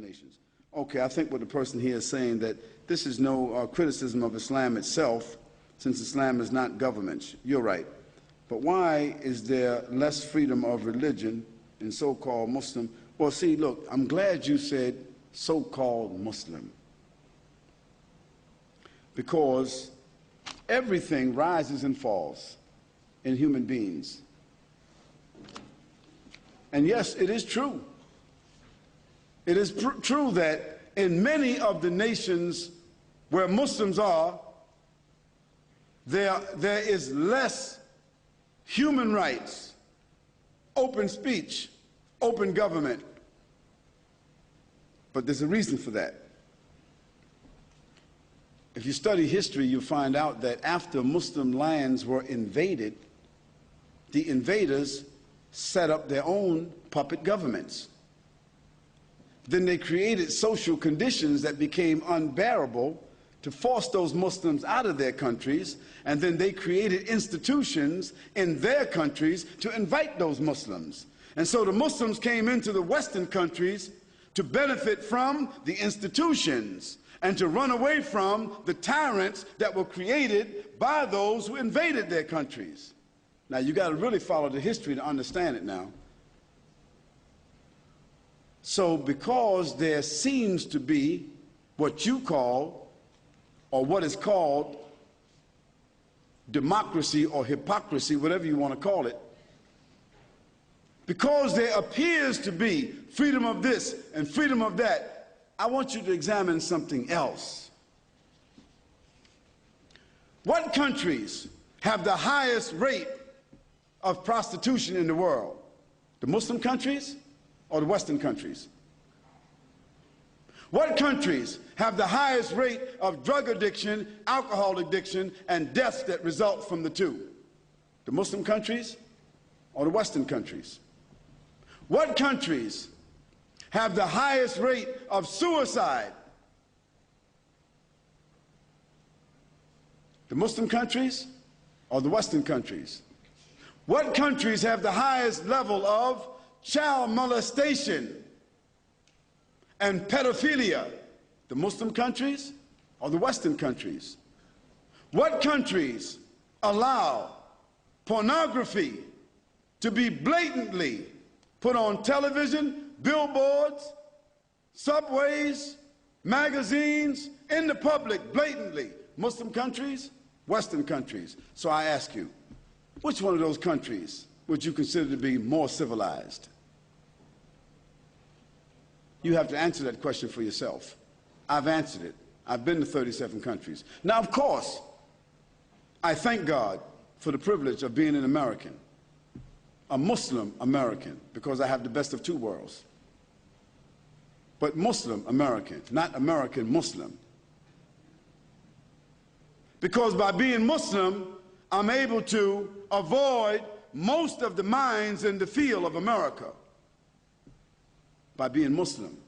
nations. Okay, I think what the person here is saying, that this is no criticism of Islam itself, since Islam is not government. You're right. But why is there less freedom of religion in so-called Muslim? Well, see, look, I'm glad you said so-called Muslim, because everything rises and falls in human beings. And yes, it is true. It is true that in many of the nations where Muslims are, there is less human rights, open speech, open government. But there's a reason for that. If you study history, you'll find out that after Muslim lands were invaded, the invaders set up their own puppet governments. Then they created social conditions that became unbearable to force those Muslims out of their countries, and then they created institutions in their countries to invite those Muslims. And so the Muslims came into the Western countries to benefit from the institutions and to run away from the tyrants that were created by those who invaded their countries. Now, you got to really follow the history to understand it now. So because there seems to be what you call, or what is called, democracy or hypocrisy, whatever you want to call it, because there appears to be freedom of this and freedom of that, I want you to examine something else. What countries have the highest rate of prostitution in the world? The Muslim countries or the Western countries? What countries have the highest rate of drug addiction, alcohol addiction, and deaths that result from the two? The Muslim countries or the Western countries? What countries have the highest rate of suicide? The Muslim countries or the Western countries? What countries have the highest level of child molestation and pedophilia? The Muslim countries or the Western countries? What countries allow pornography to be blatantly put on television, billboards, subways, magazines, in the public, blatantly? Muslim countries, Western countries. So I ask you, which one of those countries would you consider to be more civilized? You have to answer that question for yourself. I've answered it. I've been to 37 countries. Now, of course, I thank God for the privilege of being an American, a Muslim American, because I have the best of two worlds. But Muslim American, not American Muslim. Because by being Muslim, I'm able to avoid most of the mines in the field of America. By being Muslim,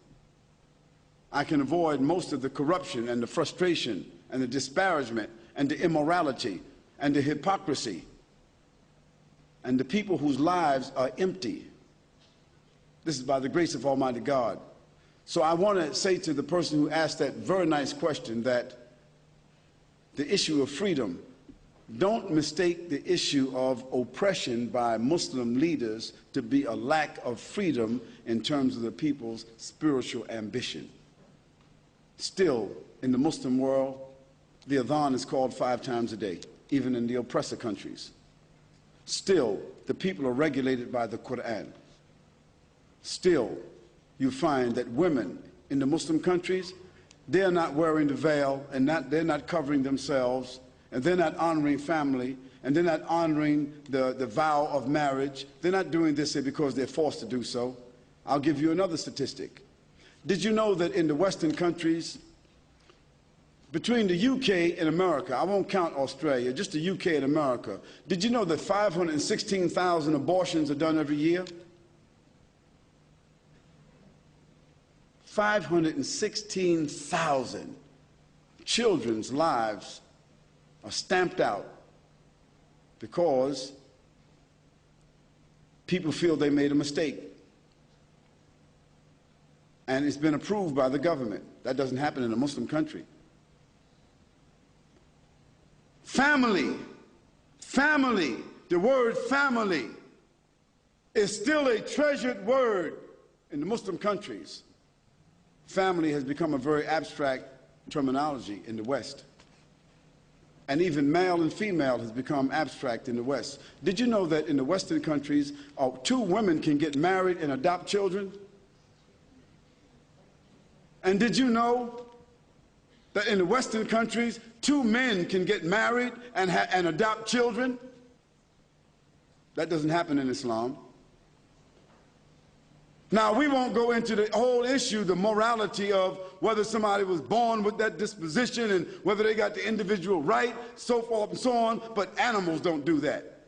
I can avoid most of the corruption and the frustration and the disparagement and the immorality and the hypocrisy and the people whose lives are empty. This is by the grace of Almighty God. So I want to say to the person who asked that very nice question that the issue of freedom, don't mistake the issue of oppression by Muslim leaders to be a lack of freedom in terms of the people's spiritual ambition. Still, in the Muslim world, the adhan is called 5 times a day, even in the oppressor countries. Still, the people are regulated by the Quran. Still, you find that women in the Muslim countries, they're not wearing the veil and they're not covering themselves, and they're not honoring family, and they're not honoring the vow of marriage. They're not doing this because they're forced to do so. I'll give you another statistic. Did you know that in the Western countries, between the UK and America, I won't count Australia, just the UK and America, did you know that 516,000 abortions are done every year? 516,000 children's lives are stamped out because people feel they made a mistake. and it's been approved by the government. That doesn't happen in a Muslim country. Family, family, the word family is still a treasured word in the Muslim countries. Family has become a very abstract terminology in the West. And even male and female has become abstract in the West. Did you know that in the Western countries, 2 women can get married and adopt children? And did you know that in the Western countries, 2 men can get married and adopt children? That doesn't happen in Islam. Now, we won't go into the whole issue, the morality of whether somebody was born with that disposition and whether they got the individual right, so forth and so on, but animals don't do that.